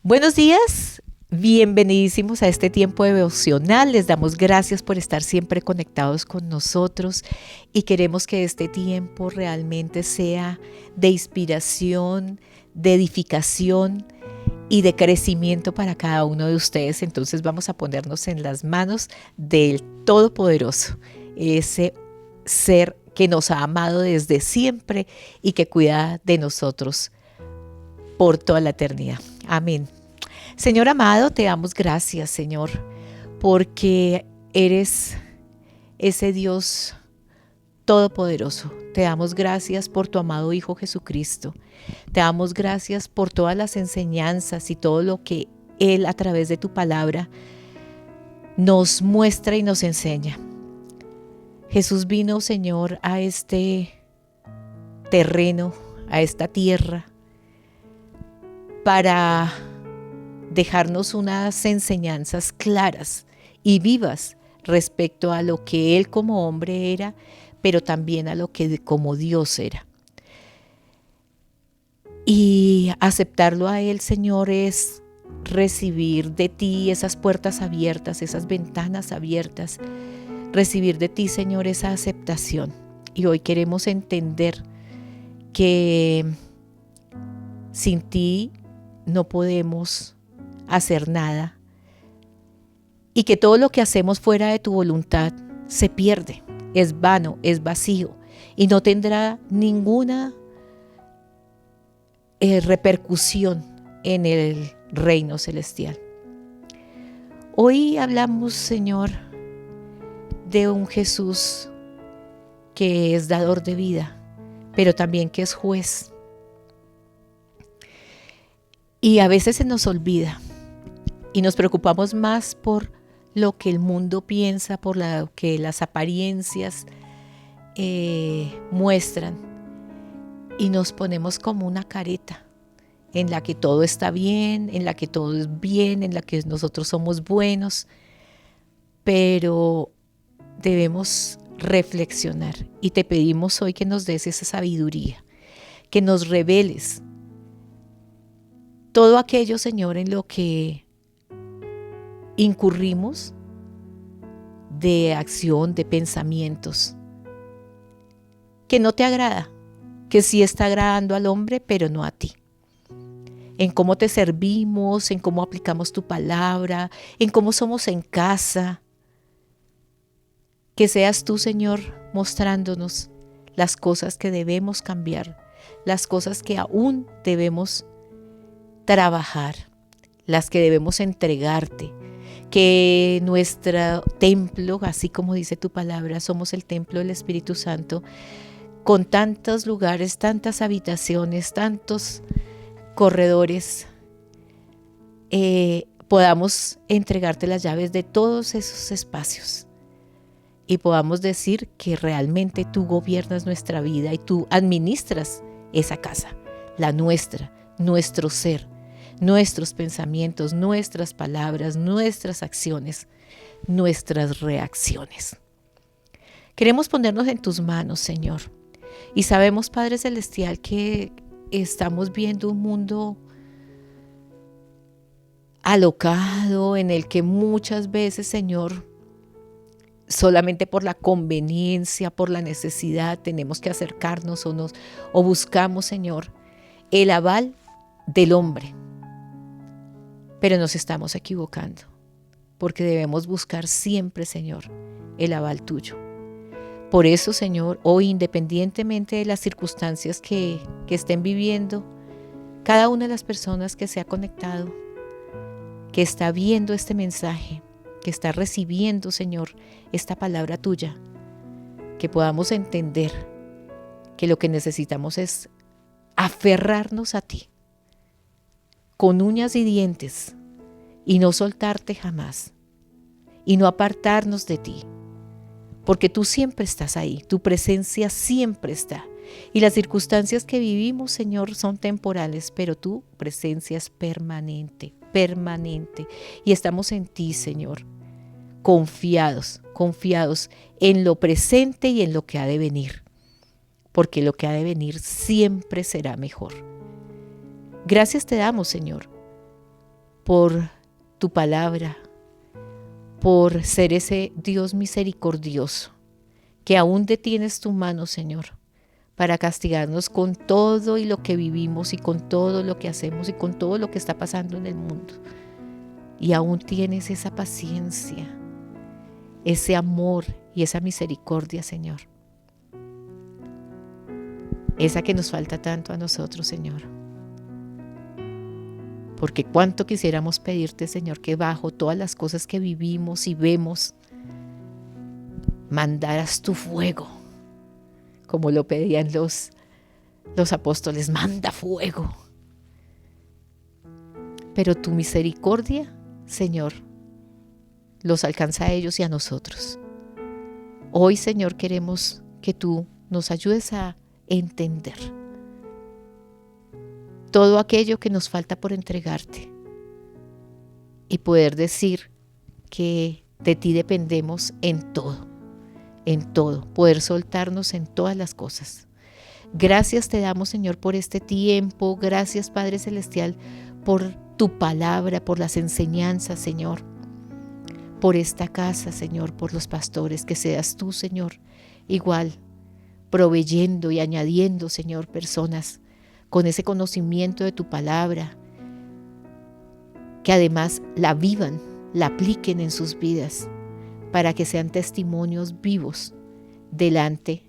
Buenos días, bienvenidísimos a este tiempo devocional. Les damos gracias por estar siempre conectados con nosotros y queremos que este tiempo realmente sea de inspiración, de edificación y de crecimiento para cada uno de ustedes. Entonces vamos a ponernos en las manos del Todopoderoso, ese ser que nos ha amado desde siempre y que cuida de nosotros por toda la eternidad. Amén. Señor amado, te damos gracias, Señor, porque eres ese Dios todopoderoso. Te damos gracias por tu amado Hijo Jesucristo. Te damos gracias por todas las enseñanzas y todo lo que Él a través de tu palabra nos muestra y nos enseña. Jesús vino, Señor, a este terreno, a esta tierra, para dejarnos unas enseñanzas claras y vivas respecto a lo que Él como hombre era, pero también a lo que como Dios era. Y aceptarlo a Él, Señor, es recibir de ti esas puertas abiertas, esas ventanas abiertas, recibir de ti, Señor, esa aceptación. Y hoy queremos entender que sin ti no podemos hacer nada y que todo lo que hacemos fuera de tu voluntad se pierde, es vano, es vacío y no tendrá ninguna repercusión en el reino celestial. Hoy hablamos, Señor, de un Jesús que es dador de vida, pero también que es juez. Y a veces se nos olvida y nos preocupamos más por lo que el mundo piensa, por lo que las apariencias muestran, y nos ponemos como una careta en la que todo está bien, en la que todo es bien, en la que nosotros somos buenos, pero debemos reflexionar y te pedimos hoy que nos des esa sabiduría, que nos reveles todo aquello, Señor, en lo que incurrimos de acción, de pensamientos, que no te agrada, que sí está agradando al hombre, pero no a ti. En cómo te servimos, en cómo aplicamos tu palabra, en cómo somos en casa. Que seas tú, Señor, mostrándonos las cosas que debemos cambiar, las cosas que aún debemos trabajar, las que debemos entregarte, que nuestro templo, así como dice tu palabra, somos el templo del Espíritu Santo, con tantos lugares, tantas habitaciones, tantos corredores, podamos entregarte las llaves de todos esos espacios y podamos decir que realmente tú gobiernas nuestra vida y tú administras esa casa, la nuestra, nuestro ser, nuestros pensamientos, nuestras palabras, nuestras acciones, nuestras reacciones. Queremos ponernos en tus manos, Señor. Y sabemos, Padre Celestial, que estamos viendo un mundo alocado en el que muchas veces, Señor, solamente por la conveniencia, por la necesidad, tenemos que acercarnos o buscamos, Señor, el aval del hombre. Pero nos estamos equivocando, porque debemos buscar siempre, Señor, el aval tuyo. Por eso, Señor, hoy, independientemente de las circunstancias que estén viviendo, cada una de las personas que se ha conectado, que está viendo este mensaje, que está recibiendo, Señor, esta palabra tuya, que podamos entender que lo que necesitamos es aferrarnos a ti, con uñas y dientes, y no soltarte jamás, y no apartarnos de ti, porque tú siempre estás ahí, tu presencia siempre está, y las circunstancias que vivimos, Señor, son temporales, pero tu presencia es permanente, permanente, y estamos en ti, Señor, confiados en lo presente y en lo que ha de venir, porque lo que ha de venir siempre será mejor. Gracias te damos, Señor, por tu palabra, por ser ese Dios misericordioso, que aún detienes tu mano, Señor, para castigarnos con todo y lo que vivimos y con todo lo que hacemos y con todo lo que está pasando en el mundo. Y aún tienes esa paciencia, ese amor y esa misericordia, Señor. Esa que nos falta tanto a nosotros, Señor. Porque cuánto quisiéramos pedirte, Señor, que bajo todas las cosas que vivimos y vemos, mandaras tu fuego, como lo pedían los apóstoles, manda fuego. Pero tu misericordia, Señor, los alcanza a ellos y a nosotros. Hoy, Señor, queremos que tú nos ayudes a entender todo aquello que nos falta por entregarte y poder decir que de ti dependemos en todo, poder soltarnos en todas las cosas. Gracias te damos, Señor, por este tiempo. Gracias, Padre Celestial, por tu palabra, por las enseñanzas, Señor, por esta casa, Señor, por los pastores. Que seas tú, Señor, igual proveyendo y añadiendo, Señor, personas con ese conocimiento de tu palabra, que además la vivan, la apliquen en sus vidas, para que sean testimonios vivos delante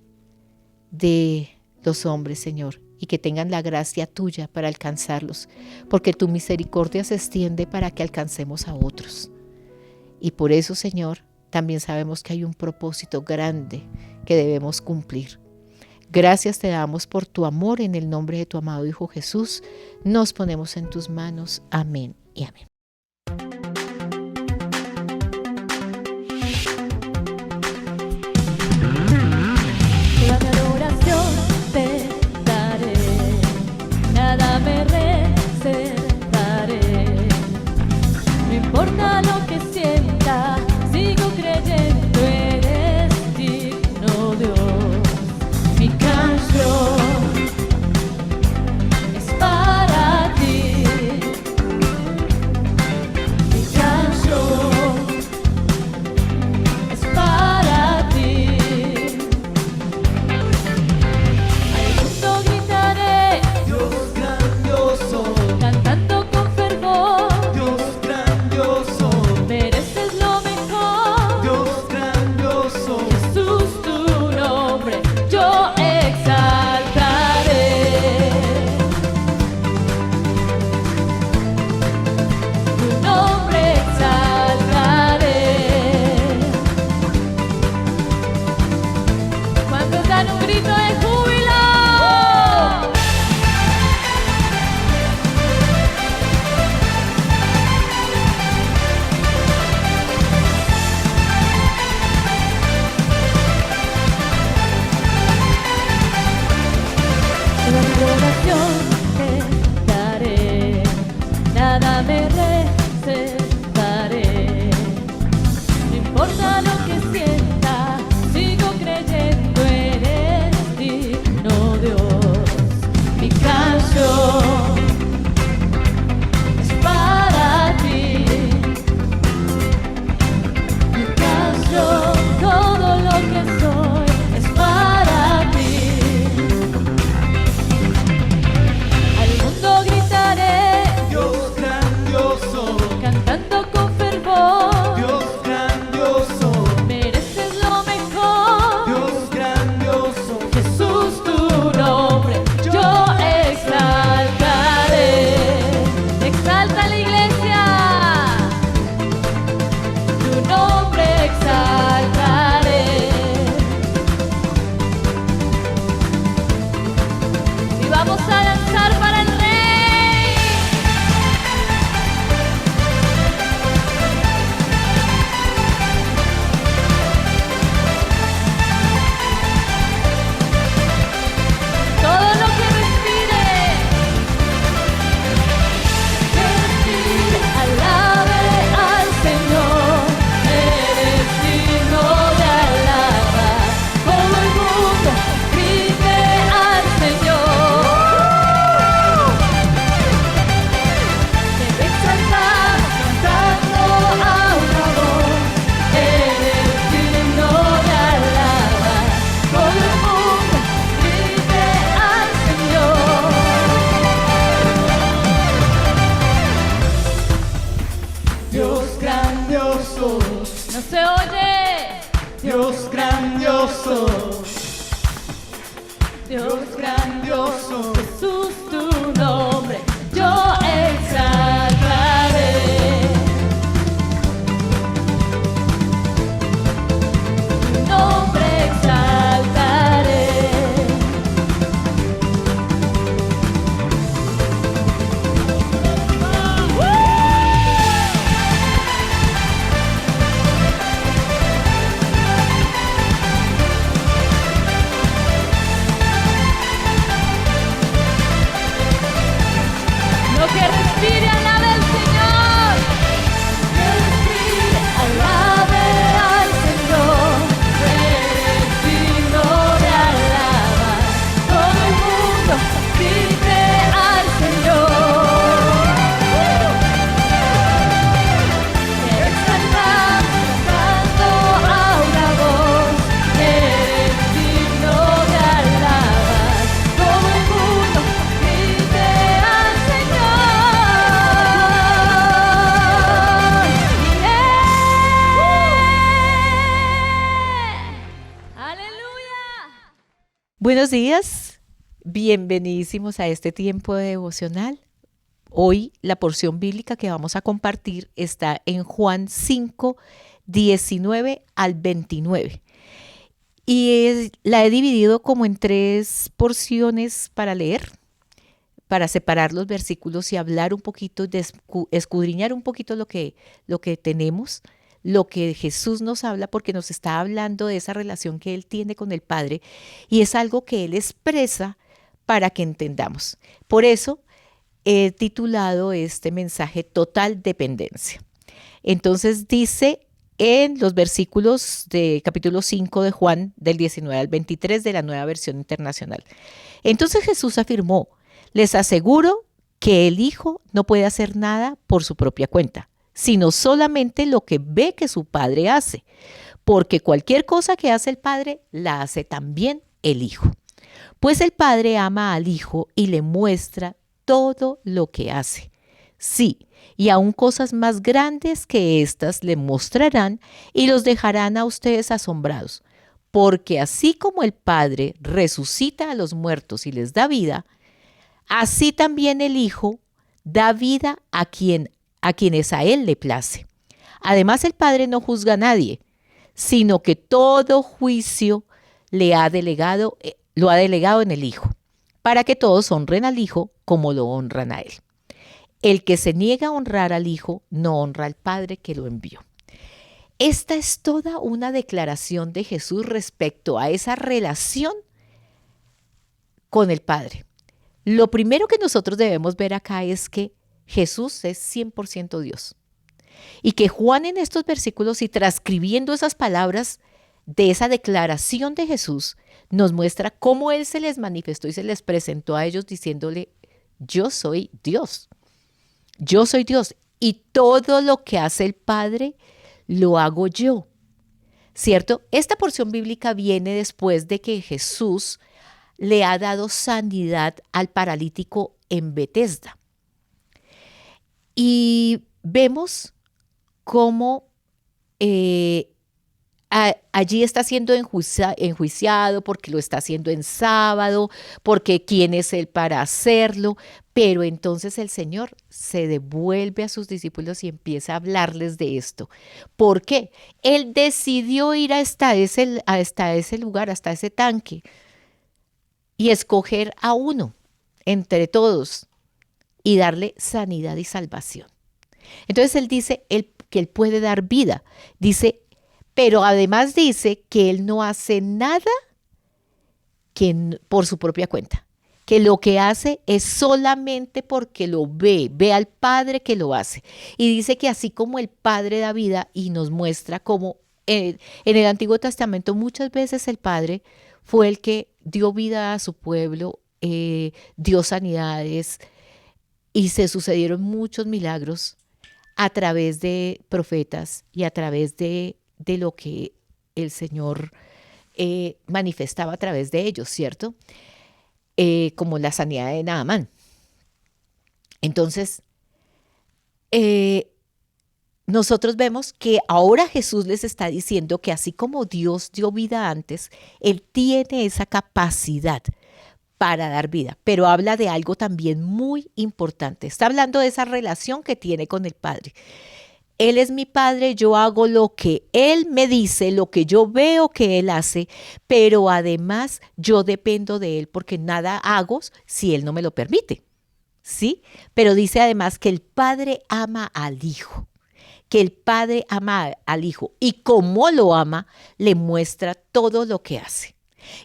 de los hombres, Señor, y que tengan la gracia tuya para alcanzarlos, porque tu misericordia se extiende para que alcancemos a otros. Y por eso, Señor, también sabemos que hay un propósito grande que debemos cumplir. Gracias te damos por tu amor. En el nombre de tu amado Hijo Jesús, nos ponemos en tus manos. Amén y amén. Toda mi adoración te daré, nada me reservaré. No importa lo que sienta, sigo creyendo, eres digno, Dios. Mi canción es para ti. Mi canción es para ti. Al mundo gritaré, Dios grandioso, cantando con fervor. Dios grandioso, Mereces lo mejor. Dios grandioso, Jesús, tu nombre yo exaltaré. Tu nombre exaltaré. Cuando dan un grito de júbilo. Toda mi adoración te daré, nada me reservaré. No importa lo que sienta, sigo creyendo, eres digno, Dios. Mi canción es para ti. Mi canción, todo lo que soy es para ti. Al mundo gritaré, Dios grandioso, cantando con fervor. Dios grandioso, Mereces oye. Dios grandioso, Dios Dios grandioso, Jesús, tu nombre yo exaltaré. Tu nombre exaltaré. Lo que respire, alabe al Señor. Que respire, alabe al Señor. Eres digno de alabar. Todo el mundo grite al Señor. Exaltamos cantando a una voz. Eres digno de alabar. Todo el mundo grite al Señor. ¡Aleluya! Buenos días, bienvenidísimos a este tiempo de devocional. Hoy la porción bíblica que vamos a compartir está en Juan 5, 19 al 29. La he dividido como en 3 porciones para leer, para separar los versículos y hablar un poquito, escudriñar un poquito lo que tenemos, lo que Jesús nos habla, porque nos está hablando de esa relación que Él tiene con el Padre y es algo que Él expresa para que entendamos. Por eso he titulado este mensaje Total Dependencia. Entonces dice en los versículos de capítulo 5 de Juan, del 19 al 23 de la Nueva Versión Internacional. Entonces Jesús afirmó: les aseguro que el Hijo no puede hacer nada por su propia cuenta, sino solamente lo que ve que su Padre hace, porque cualquier cosa que hace el Padre la hace también el Hijo. Pues el Padre ama al Hijo y le muestra todo lo que hace. Sí, y aún cosas más grandes que éstas le mostrarán y los dejarán a ustedes asombrados, porque así como el Padre resucita a los muertos y les da vida, así también el Hijo da vida a quienes a Él le place. Además, el Padre no juzga a nadie, sino que todo juicio lo ha delegado en el Hijo, para que todos honren al Hijo como lo honran a Él. El que se niega a honrar al Hijo no honra al Padre que lo envió. Esta es toda una declaración de Jesús respecto a esa relación con el Padre. Lo primero que nosotros debemos ver acá es que Jesús es 100% Dios. Y que Juan en estos versículos y transcribiendo esas palabras de esa declaración de Jesús, nos muestra cómo Él se les manifestó y se les presentó a ellos diciéndole: yo soy Dios. Yo soy Dios y todo lo que hace el Padre lo hago yo. ¿Cierto? Esta porción bíblica viene después de que Jesús le ha dado sanidad al paralítico en Betesda. Y vemos cómo allí está siendo enjuiciado porque lo está haciendo en sábado, porque quién es él para hacerlo, pero entonces el Señor se devuelve a sus discípulos y empieza a hablarles de esto. ¿Por qué? Él decidió ir hasta ese lugar, hasta ese tanque, y escoger a uno entre todos y darle sanidad y salvación. Entonces Él dice que Él puede dar vida. Dice, pero además dice que Él no hace nada por su propia cuenta. Que lo que hace es solamente porque lo ve al Padre que lo hace. Y dice que así como el Padre da vida y nos muestra cómo en el Antiguo Testamento muchas veces el Padre fue el que dio vida a su pueblo, dio sanidades y se sucedieron muchos milagros a través de profetas y a través de lo que el Señor manifestaba a través de ellos, ¿cierto? Como la sanidad de Naamán. Entonces, nosotros vemos que ahora Jesús les está diciendo que así como Dios dio vida antes, Él tiene esa capacidad para dar vida, pero habla de algo también muy importante. Está hablando de esa relación que tiene con el Padre. Él es mi Padre, yo hago lo que Él me dice, lo que yo veo que Él hace, pero además yo dependo de Él porque nada hago si Él no me lo permite, ¿sí? Pero dice además que el Padre ama al Hijo, que el Padre ama al Hijo y como lo ama, le muestra todo lo que hace.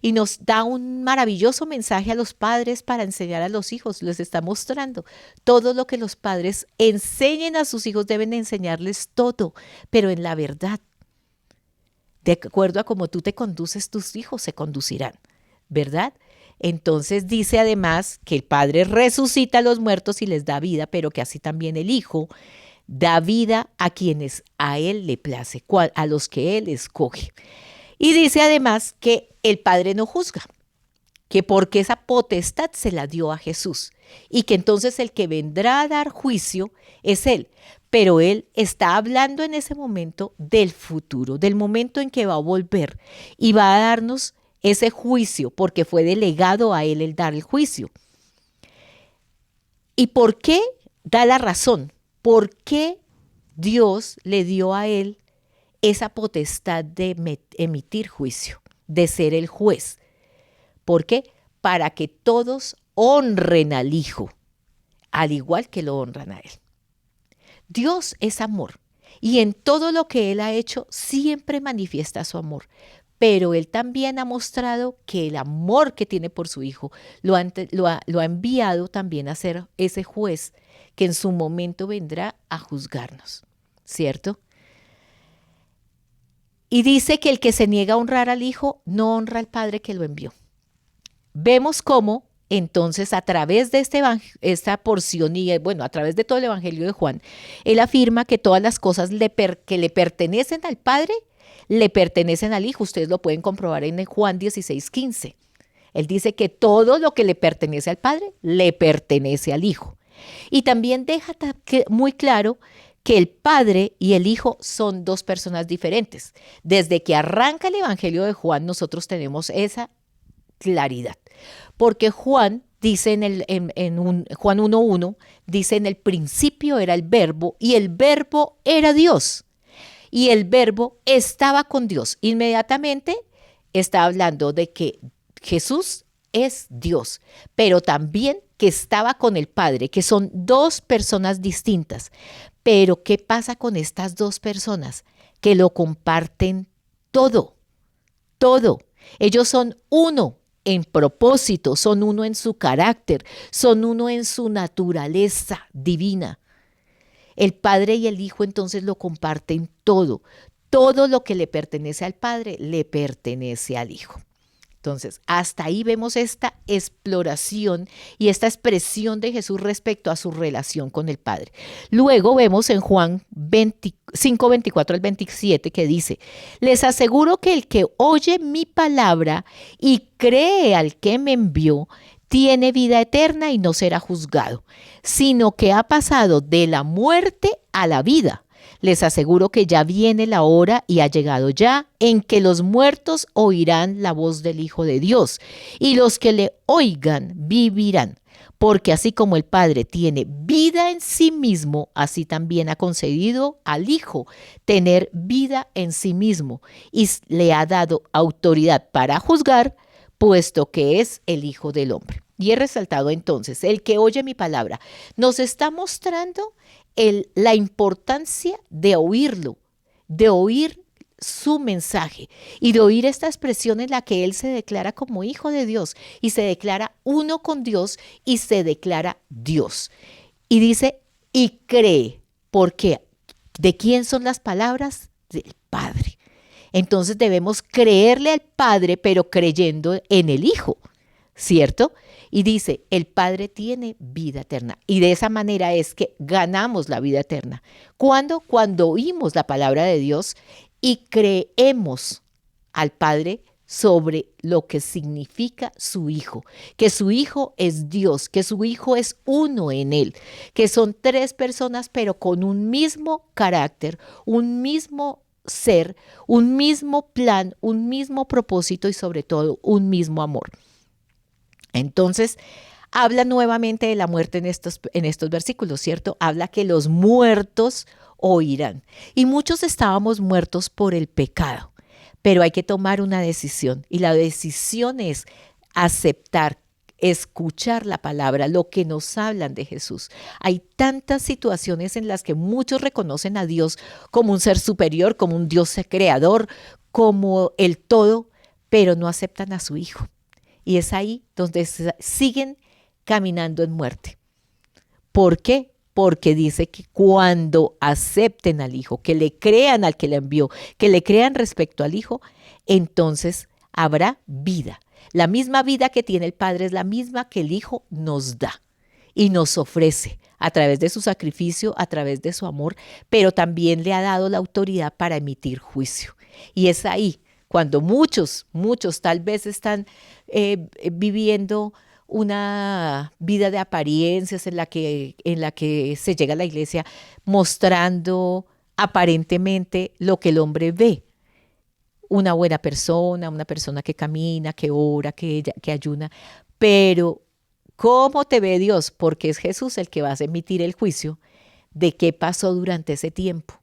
Y nos da un maravilloso mensaje a los padres para enseñar a los hijos. Les está mostrando todo lo que los padres enseñen a sus hijos. Deben enseñarles todo, pero en la verdad. De acuerdo a cómo tú te conduces, tus hijos se conducirán, ¿verdad? Entonces dice además que el Padre resucita a los muertos y les da vida, pero que así también el Hijo da vida a quienes a Él le place, a los que Él escoge. Y dice además que el Padre no juzga, que porque esa potestad se la dio a Jesús y que entonces el que vendrá a dar juicio es Él. Pero Él está hablando en ese momento del futuro, del momento en que va a volver y va a darnos ese juicio porque fue delegado a Él el dar el juicio. ¿Y por qué da la razón? ¿Por qué Dios le dio a Él esa potestad de emitir juicio, de ser el juez? ¿Por qué? Para que todos honren al Hijo, al igual que lo honran a Él. Dios es amor y en todo lo que Él ha hecho siempre manifiesta su amor, pero Él también ha mostrado que el amor que tiene por su Hijo lo ha enviado también a ser ese juez que en su momento vendrá a juzgarnos, ¿cierto? Y dice que el que se niega a honrar al Hijo no honra al Padre que lo envió. Vemos cómo entonces a través de esta porción y bueno, a través de todo el Evangelio de Juan, él afirma que todas las cosas que le pertenecen al Padre, le pertenecen al Hijo. Ustedes lo pueden comprobar en Juan 16:15. Él dice que todo lo que le pertenece al Padre, le pertenece al Hijo. Y también deja muy claro que el Padre y el Hijo son dos personas diferentes. Desde que arranca el Evangelio de Juan, nosotros tenemos esa claridad. Porque Juan dice Juan 1:1, dice en el principio era el Verbo y el Verbo era Dios. Y el Verbo estaba con Dios. Inmediatamente está hablando de que Jesús es Dios, pero también que estaba con el Padre, que son dos personas distintas. Pero ¿qué pasa con estas dos personas? Que lo comparten todo, todo. Ellos son uno en propósito, son uno en su carácter, son uno en su naturaleza divina. El Padre y el Hijo entonces lo comparten todo. Todo lo que le pertenece al Padre le pertenece al Hijo. Entonces, hasta ahí vemos esta exploración y esta expresión de Jesús respecto a su relación con el Padre. Luego vemos en Juan 5:24 al 27 que dice, les aseguro que el que oye mi palabra y cree al que me envió, tiene vida eterna y no será juzgado, sino que ha pasado de la muerte a la vida. Les aseguro que ya viene la hora y ha llegado ya en que los muertos oirán la voz del Hijo de Dios y los que le oigan vivirán. Porque así como el Padre tiene vida en sí mismo, así también ha concedido al Hijo tener vida en sí mismo y le ha dado autoridad para juzgar, puesto que es el Hijo del Hombre. Y he resaltado entonces, el que oye mi palabra nos está mostrando la importancia de oírlo, de oír su mensaje y de oír esta expresión en la que él se declara como hijo de Dios y se declara uno con Dios y se declara Dios. Y dice, y cree, porque ¿de quién son las palabras? Del Padre. Entonces debemos creerle al Padre, pero creyendo en el Hijo, ¿cierto? Y dice, el Padre tiene vida eterna. Y de esa manera es que ganamos la vida eterna. ¿Cuándo? Cuando oímos la palabra de Dios y creemos al Padre sobre lo que significa su Hijo, que su Hijo es Dios, que su Hijo es uno en Él, que son tres personas pero con un mismo carácter, un mismo ser, un mismo plan, un mismo propósito y sobre todo un mismo amor. Entonces, habla nuevamente de la muerte en estos versículos, ¿cierto? Habla que los muertos oirán. Y muchos estábamos muertos por el pecado, pero hay que tomar una decisión. Y la decisión es aceptar, escuchar la palabra, lo que nos hablan de Jesús. Hay tantas situaciones en las que muchos reconocen a Dios como un ser superior, como un Dios creador, como el todo, pero no aceptan a su Hijo. Y es ahí donde siguen caminando en muerte. ¿Por qué? Porque dice que cuando acepten al Hijo, que le crean al que le envió, que le crean respecto al Hijo, entonces habrá vida. La misma vida que tiene el Padre es la misma que el Hijo nos da y nos ofrece a través de su sacrificio, a través de su amor, pero también le ha dado la autoridad para emitir juicio. Y es ahí cuando muchos tal vez están viviendo una vida de apariencias en la que se llega a la iglesia mostrando aparentemente lo que el hombre ve. Una buena persona, una persona que camina, que ora, que ayuna, pero ¿cómo te ve Dios? Porque es Jesús el que va a emitir el juicio de qué pasó durante ese tiempo.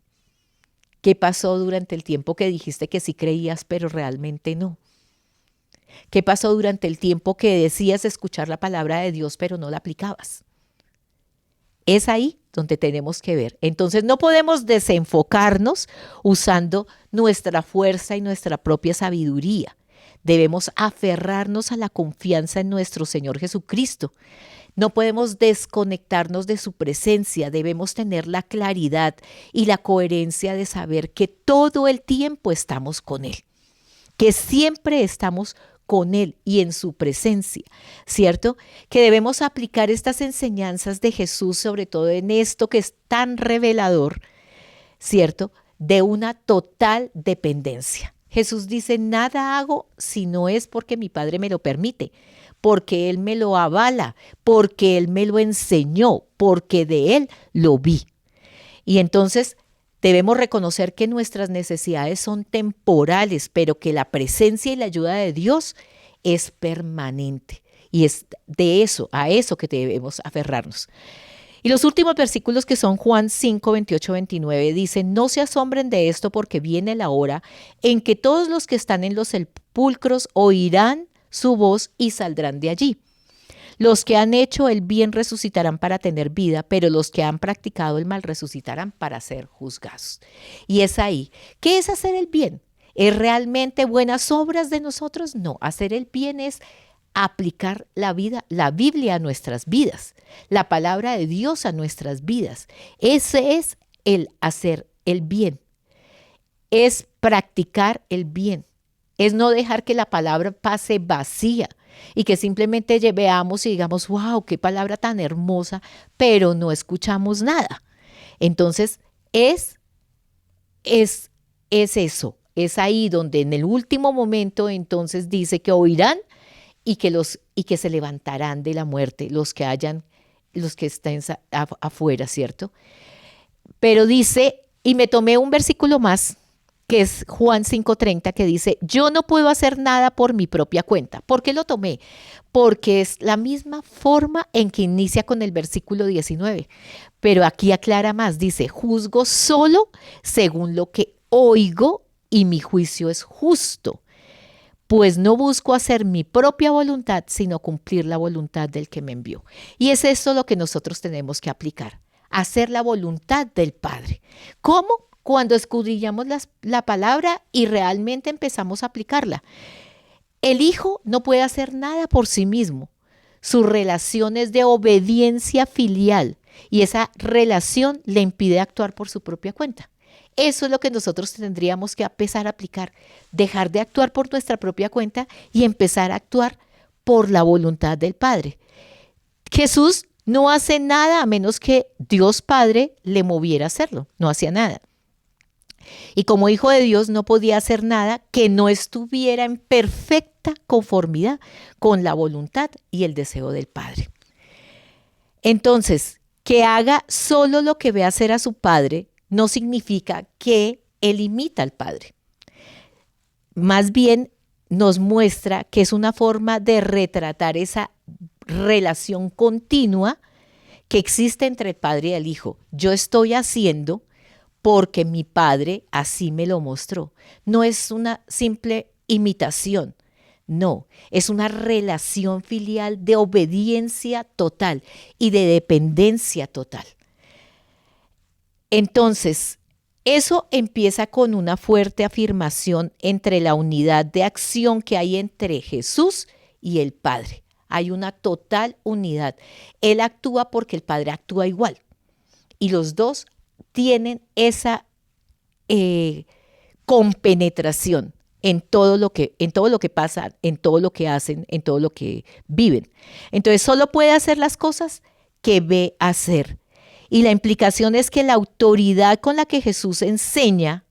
¿Qué pasó durante el tiempo que dijiste que sí creías, pero realmente no? ¿Qué pasó durante el tiempo que decías escuchar la palabra de Dios, pero no la aplicabas? Es ahí donde tenemos que ver. Entonces no podemos desenfocarnos usando nuestra fuerza y nuestra propia sabiduría. Debemos aferrarnos a la confianza en nuestro Señor Jesucristo. No podemos desconectarnos de su presencia, debemos tener la claridad y la coherencia de saber que todo el tiempo estamos con Él, que siempre estamos con Él y en su presencia, ¿cierto? Que debemos aplicar estas enseñanzas de Jesús, sobre todo en esto que es tan revelador, ¿cierto? De una total dependencia. Jesús dice, nada hago si no es porque mi Padre me lo permite, porque Él me lo avala, porque Él me lo enseñó, porque de Él lo vi. Y entonces debemos reconocer que nuestras necesidades son temporales, pero que la presencia y la ayuda de Dios es permanente. Y es a eso que debemos aferrarnos. Y los últimos versículos, que son Juan 5, 28, 29, dicen, no se asombren de esto, porque viene la hora en que todos los que están en los sepulcros oirán su voz y saldrán de allí. Los que han hecho el bien resucitarán para tener vida, pero los que han practicado el mal resucitarán para ser juzgados. Y es ahí. ¿Qué es hacer el bien? ¿Es realmente buenas obras de nosotros? No, hacer el bien es aplicar la Biblia a nuestras vidas, la palabra de Dios a nuestras vidas. Ese es el hacer el bien. Es practicar el bien. Es no dejar que la palabra pase vacía y que simplemente veamos y digamos, wow, qué palabra tan hermosa, pero no escuchamos nada. Entonces, es eso, es ahí donde en el último momento entonces dice que oirán y que se levantarán de la muerte los que estén afuera, ¿cierto? Pero dice, y me tomé un versículo más, que es Juan 5:30, que dice, yo no puedo hacer nada por mi propia cuenta. ¿Por qué lo tomé? Porque es la misma forma en que inicia con el versículo 19. Pero aquí aclara más, dice, juzgo solo según lo que oigo y mi juicio es justo. Pues no busco hacer mi propia voluntad, sino cumplir la voluntad del que me envió. Y es esto lo que nosotros tenemos que aplicar, hacer la voluntad del Padre. ¿Cómo? Cuando escudriñamos la palabra y realmente empezamos a aplicarla. El Hijo no puede hacer nada por sí mismo. Su relación es de obediencia filial y esa relación le impide actuar por su propia cuenta. Eso es lo que nosotros tendríamos que empezar a aplicar, dejar de actuar por nuestra propia cuenta y empezar a actuar por la voluntad del Padre. Jesús no hace nada a menos que Dios Padre le moviera a hacerlo, no hacía nada. Y como hijo de Dios no podía hacer nada que no estuviera en perfecta conformidad con la voluntad y el deseo del Padre. Entonces, que haga solo lo que ve hacer a su Padre no significa que él imita al Padre. Más bien nos muestra que es una forma de retratar esa relación continua que existe entre el Padre y el Hijo. Yo estoy haciendo porque mi Padre así me lo mostró. No es una simple imitación, no, es una relación filial de obediencia total y de dependencia total. Entonces, eso empieza con una fuerte afirmación entre la unidad de acción que hay entre Jesús y el Padre. Hay una total unidad. Él actúa porque el Padre actúa igual. Y los dos tienen esa compenetración en todo lo que pasa, en todo lo que hacen, en todo lo que viven. Entonces, solo puede hacer las cosas que ve hacer. Y la implicación es que la autoridad con la que Jesús enseña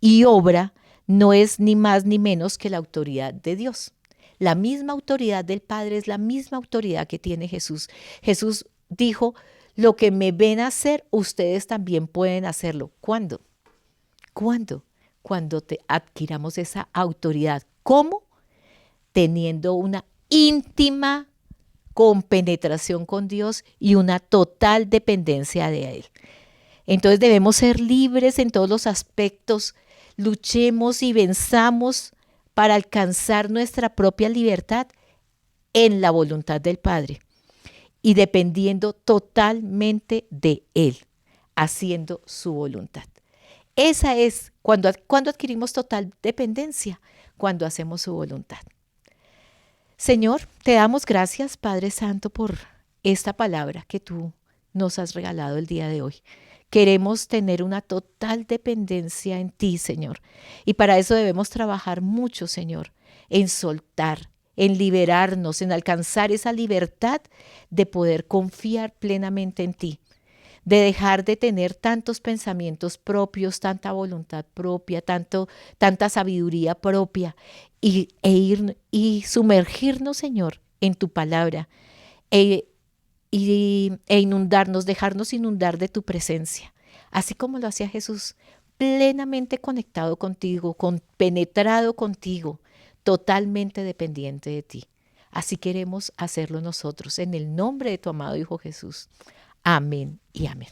y obra no es ni más ni menos que la autoridad de Dios. La misma autoridad del Padre es la misma autoridad que tiene Jesús. Jesús dijo, lo que me ven hacer, ustedes también pueden hacerlo. ¿Cuándo? ¿Cuándo? Cuando adquiramos esa autoridad. ¿Cómo? Teniendo una íntima compenetración con Dios y una total dependencia de Él. Entonces debemos ser libres en todos los aspectos. Luchemos y venzamos para alcanzar nuestra propia libertad en la voluntad del Padre y dependiendo totalmente de Él, haciendo su voluntad. Esa es cuando adquirimos total dependencia, cuando hacemos su voluntad. Señor, te damos gracias, Padre Santo, por esta palabra que tú nos has regalado el día de hoy. Queremos tener una total dependencia en ti, Señor. Y para eso debemos trabajar mucho, Señor, en soltar, en liberarnos, en alcanzar esa libertad de poder confiar plenamente en ti, de dejar de tener tantos pensamientos propios, tanta voluntad propia, tanta sabiduría propia y sumergirnos, Señor, en tu palabra e inundarnos, dejarnos inundar de tu presencia, así como lo hacía Jesús, plenamente conectado contigo, compenetrado contigo, totalmente dependiente de ti. Así queremos hacerlo nosotros, en el nombre de tu amado Hijo Jesús. Amén y amén.